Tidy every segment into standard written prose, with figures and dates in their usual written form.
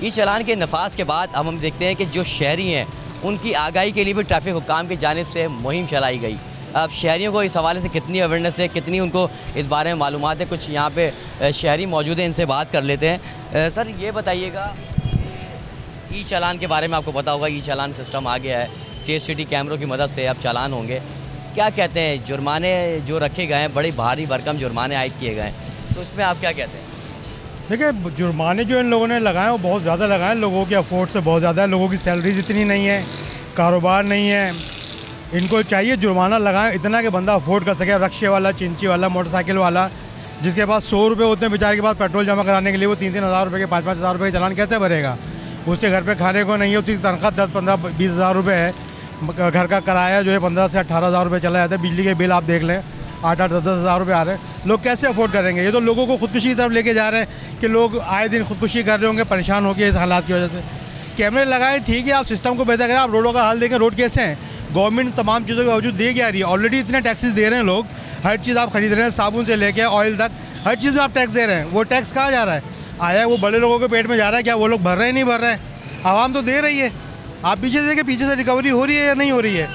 ई चालान के नफाज के बाद अब हम देखते हैं कि जो शहरी हैं उनकी आगाही के लिए भी ट्रैफिक हुक्काम की जानिब से मुहिम चलाई गई। अब शहरियों को इस हवाले से कितनी अवेयरनेस है, कितनी उनको इस बारे में मालूमात है, कुछ यहाँ पे शहरी मौजूद हैं, इनसे बात कर लेते हैं। सर ये बताइएगा, ई चालान के बारे में आपको पता होगा, ई चालान सिस्टम आ गया है, CCTV कैमरों की मदद से अब चालान होंगे। क्या कहते हैं, जुर्माने जो रखे गए हैं, बड़ी भारी भरकम जुर्माने आयद किए गए हैं, तो इसमें आप क्या कहते हैं? देखिए, जुर्माने जो इन लोगों ने लगाए वो बहुत ज़्यादा लगाए, लोगों के अफोर्ड से बहुत ज़्यादा है, लोगों की सैलरीज इतनी नहीं है, कारोबार नहीं है, इनको चाहिए जुर्माना लगाएं इतना कि बंदा अफोर्ड कर सके। रक्शे वाला, चिंची वाला, मोटरसाइकिल वाला, जिसके पास 100 रुपये होते हैं बेचारे के पास पेट्रोल जमा कराने के लिए, वो 3-3 हज़ार रुपये के 5-5 हज़ार रुपये के चालान कैसे भरेगा? उसके घर पे खाने को नहीं है, उसकी तनख्वाह 10-15-20 हज़ार रुपये है, घर का किराया जो है 15 से 18 हज़ार रुपये चला जाता है, बिजली के बिल आप देख लें 8-10 हज़ार रुपये आ रहे हैं, लोग कैसे अफोर्ड करेंगे? ये तो लोगों को खुदकुशी की तरफ लेके जा रहे हैं कि लोग आए दिन खुदकुशी कर रहे होंगे, परेशान हो गए इस हालात की वजह से। कैमरे लगाएं, ठीक है, आप सिस्टम को बेहतर करें, आप रोडों का हाल देखें, रोड कैसे हैं? गवर्नमेंट तमाम चीज़ों के बावजूद दे क्या रही है? ऑलरेडी इतने टैक्सेस दे रहे हैं लोग, हर चीज़ आप खरीद रहे हैं, साबुन से लेके ऑयल तक, हर चीज़ में आप टैक्स दे रहे हैं। वो टैक्स कहाँ जा रहा है? आया वो बड़े लोगों के पेट में जा रहा है, क्या वो लोग भर रहे हैं, नहीं भर रहे हैं? आवाम तो दे रही है। आप पीछे से देखिए, पीछे से रिकवरी हो रही है या नहीं हो रही है?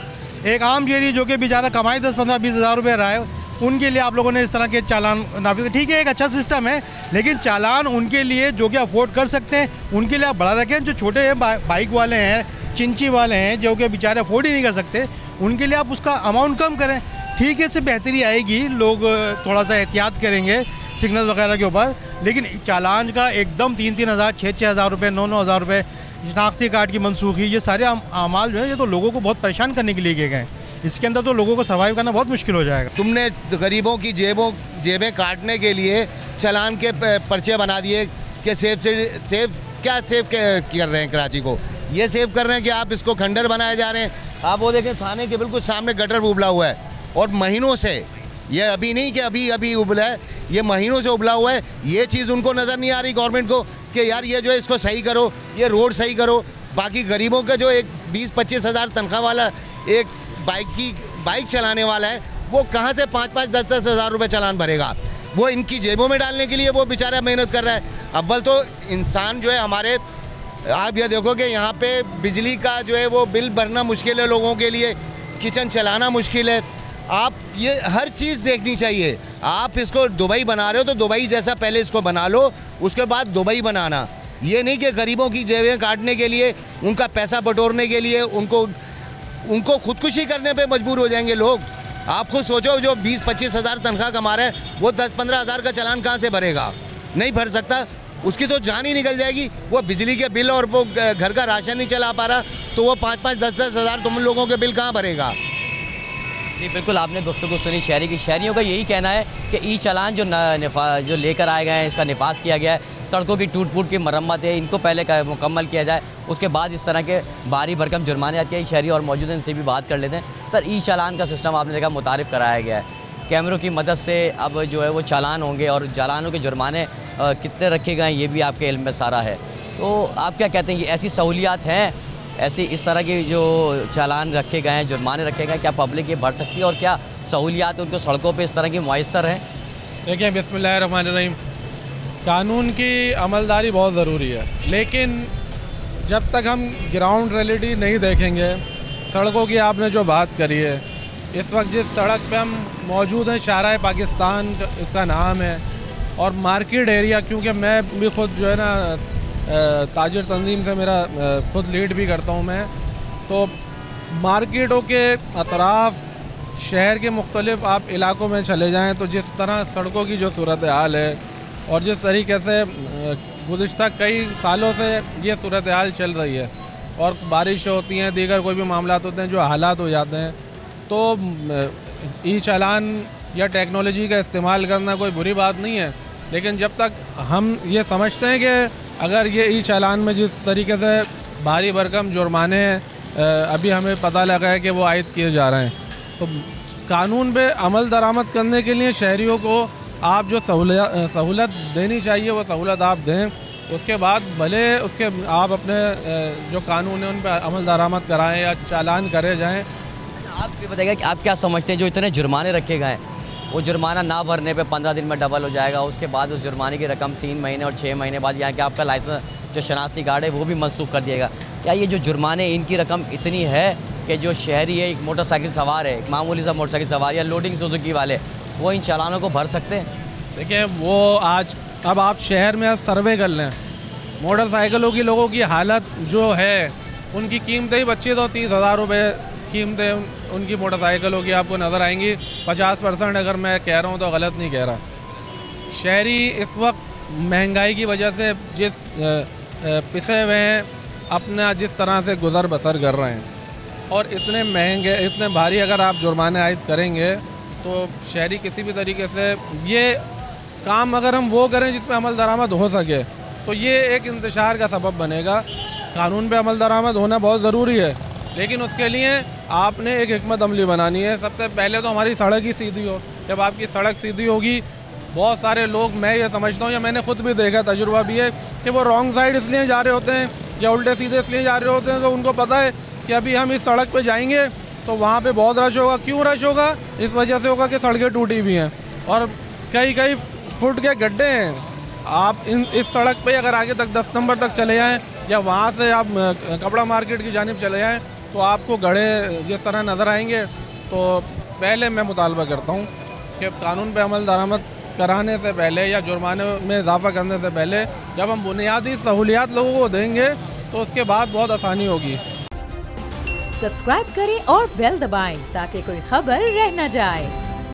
एक आम शहरी जो कि बेचारा कमाई 10-15-20 हज़ार रुपये रहा है, उनके लिए आप लोगों ने इस तरह के चालान नाफिज, ठीक है, एक अच्छा सिस्टम है, लेकिन चालान उनके लिए जो कि अफोर्ड कर सकते हैं उनके लिए आप बढ़ा रखें। जो छोटे हैं, बाइक वाले हैं, चिंची वाले हैं, जो कि बेचारे अफोर्ड ही नहीं कर सकते, उनके लिए आप उसका अमाउंट कम करें, ठीक है, इससे बेहतरी आएगी, लोग थोड़ा सा एहतियात करेंगे सिग्नल वगैरह के ऊपर। लेकिन चालान का एकदम 3-3 हज़ार, 6-6 हज़ार रुपये, 9-9 हज़ार रुपये, शनाख्ती कार्ड की मनसूखी, ये सारे अमाल जो है ये तो लोगों को बहुत परेशान करने के लिए किए गए। इसके अंदर तो लोगों को सर्वाइव करना बहुत मुश्किल हो जाएगा। तुमने गरीबों की जेबें काटने के लिए चालान के पर्चे बना दिए कि सेव क्या सेव कर रहे हैं कराची को? ये सेव कर रहे हैं कि आप इसको खंडर बनाए जा रहे हैं। आप वो देखें, थाने के बिल्कुल सामने गटर उबला हुआ है, और महीनों से, ये अभी नहीं कि अभी उबला है, ये महीनों से उबला हुआ है। ये चीज़ उनको नज़र नहीं आ रही गवर्नमेंट को कि यार ये जो है इसको सही करो, ये रोड सही करो। बाकी गरीबों का जो एक 20-25 हज़ार तनख्वाह वाला एक बाइक चलाने वाला है, वो कहाँ से 5-5, 10-10 हज़ार रुपये चालान भरेगा? वो इनकी जेबों में डालने के लिए वो बेचारा मेहनत कर रहा है। अव्वल तो इंसान जो है हमारे, आप ये देखो कि यहाँ पे बिजली का जो है वो बिल भरना मुश्किल है लोगों के लिए, किचन चलाना मुश्किल है। आप ये हर चीज़ देखनी चाहिए। आप इसको दुबई बना रहे हो तो दुबई जैसा पहले इसको बना लो, उसके बाद दुबई बनाना। ये नहीं कि गरीबों की जेबें काटने के लिए, उनका पैसा बटोरने के लिए उनको खुदकुशी करने पे मजबूर हो जाएंगे लोग। आप खुद सोचो, जो 20-25 हज़ार तनख्वाह कमा रहे हैं वो 10-15 हज़ार का चालान कहाँ से भरेगा? नहीं भर सकता, उसकी तो जान ही निकल जाएगी। वो बिजली के बिल और वो घर का राशन नहीं चला पा रहा, तो वो 5-5, 10-10 हज़ार तुम लोगों के बिल कहाँ भरेगा? जी बिल्कुल, आपने गुफ्तगू सुनी शहरियों का यही कहना है कि ई चालान जो लेकर आए गए हैं, इसका निफाज किया गया है, सड़कों की टूट फूट की मरम्मत है, इनको पहले मुकम्मल किया जाए, उसके बाद इस तरह के भारी भरकम जुर्माने आते हैं। शहरी और मौजूद हैं, इनसे भी बात कर लेते हैं। सर, ई चालान का सिस्टम आपने देखा मुतारिफ़ कराया गया है, कैमरों की मदद से अब जो है वो चालान होंगे, और चालानों के जुर्माने कितने रखे गए हैं ये भी आपके इल्म में सारा है। तो आप क्या कहते हैं, ये ऐसी सहूलियात हैं, ऐसी इस तरह के जो चालान रखे गए हैं, जुर्माने रखे गए हैं, क्या पब्लिक ये भर सकती है, और क्या सहूलियात उनको सड़कों पे इस तरह की मुयस्सर हैं? देखिए, बिस्मिल्लाहिर्रहमानिर्रहीम, कानून की अमलदारी बहुत ज़रूरी है, लेकिन जब तक हम ग्राउंड रियलिटी नहीं देखेंगे, सड़कों की आपने जो बात करी है, इस वक्त जिस सड़क पे हम मौजूद हैं, शाहराह पाकिस्तान इसका नाम है, और मार्केट एरिया, क्योंकि मैं भी ख़ुद जो है ना ताजिर तंजीम से मेरा खुद लीड भी करता हूँ मैं, तो मार्केटों के अतराफ़ शहर के मुख्तलिफ़ आप इलाकों में चले जाएं तो जिस तरह सड़कों की जो सूरत हाल है, और जिस तरीके से गुज़िश्ता कई सालों से ये सूरत हाल चल रही है, और बारिश होती हैं, दीगर कोई भी मामला होते हैं जो हालात हो जाते हैं, तो ई चालान या टेक्नोलॉजी का इस्तेमाल करना कोई बुरी बात नहीं है। लेकिन जब तक हम ये समझते हैं कि अगर ये ई चालान में जिस तरीके से भारी भरकम जुर्माने अभी हमें पता लगा है कि वो आयद किए जा रहे हैं, तो कानून पे अमल दरामद करने के लिए शहरियों को आप जो सहूलत देनी चाहिए वो सहूलत आप दें। उसके बाद भले उसके आप अपने जो कानून है उन पर अमल दरामद कराएँ या चालान करे जाएँ। आप ये बताइएगा कि आप क्या समझते हैं, जो इतने जुर्माने रखे गए हैं, वो जुर्माना ना भरने पे 15 दिन में डबल हो जाएगा, उसके बाद उस जुर्माने की रकम 3 महीने और 6 महीने बाद यहाँ के आपका लाइसेंस जो शनाख्ती कार्ड है वो भी मनसूख कर दिएगा। क्या ये जो जुर्माने इनकी रकम इतनी है कि जो शहरी है, एक मोटरसाइकिल सवार है, एक मामूली सा मोटरसाइकिल सवार या लोडिंग सुजुकी वाले, वो इन चालानों को भर सकते हैं? देखिए वो आज अब आप शहर में सर्वे कर लें, मोटरसाइकिलों की लोगों की हालत जो है, उनकी कीमतें ही 25-30 हज़ार रुपये कीमतें उनकी मोटरसाइकिलों की आपको नज़र आएंगी। 50% अगर मैं कह रहा हूँ तो गलत नहीं कह रहा। शहरी इस वक्त महंगाई की वजह से जिस पिसे हुए हैं, अपना जिस तरह से गुज़र बसर कर रहे हैं, और इतने महंगे इतने भारी अगर आप जुर्माने आयद करेंगे तो शहरी किसी भी तरीके से ये काम अगर हम वो करें जिस पे अमल दरामद हो सके तो ये एक इंतशार का सबब बनेगा। कानून पे अमल दरामद होना बहुत ज़रूरी है, लेकिन उसके लिए आपने एक हिकमत अमली बनानी है। सबसे पहले तो हमारी सड़क ही सीधी हो। जब आपकी सड़क सीधी होगी, बहुत सारे लोग, मैं ये समझता हूँ या मैंने खुद भी देखा, तजुर्बा भी है, कि वो रॉन्ग साइड इसलिए जा रहे होते हैं या उल्टे सीधे इसलिए जा रहे होते हैं तो उनको पता है कि अभी हम इस सड़क पे जाएंगे तो वहाँ पे बहुत रश होगा। क्यों रश होगा? इस वजह से होगा कि सड़कें टूटी हुई हैं और कई फुट के गड्ढे हैं। आप इस सड़क पे अगर आगे तक 10 नंबर तक चले जाएँ या वहाँ से आप कपड़ा मार्केट की जानिब चले जाएँ तो आपको गड्ढे जिस तरह नज़र आएंगे। तो पहले मैं मुतालबा करता हूँ कि कानून पे अमल दरामद कराने से पहले या जुर्माने में इजाफा करने से पहले जब हम बुनियादी सहूलियात लोगों को देंगे तो उसके बाद बहुत आसानी होगी। सब्सक्राइब करें और बेल दबाएं ताकि कोई खबर रह न जाए।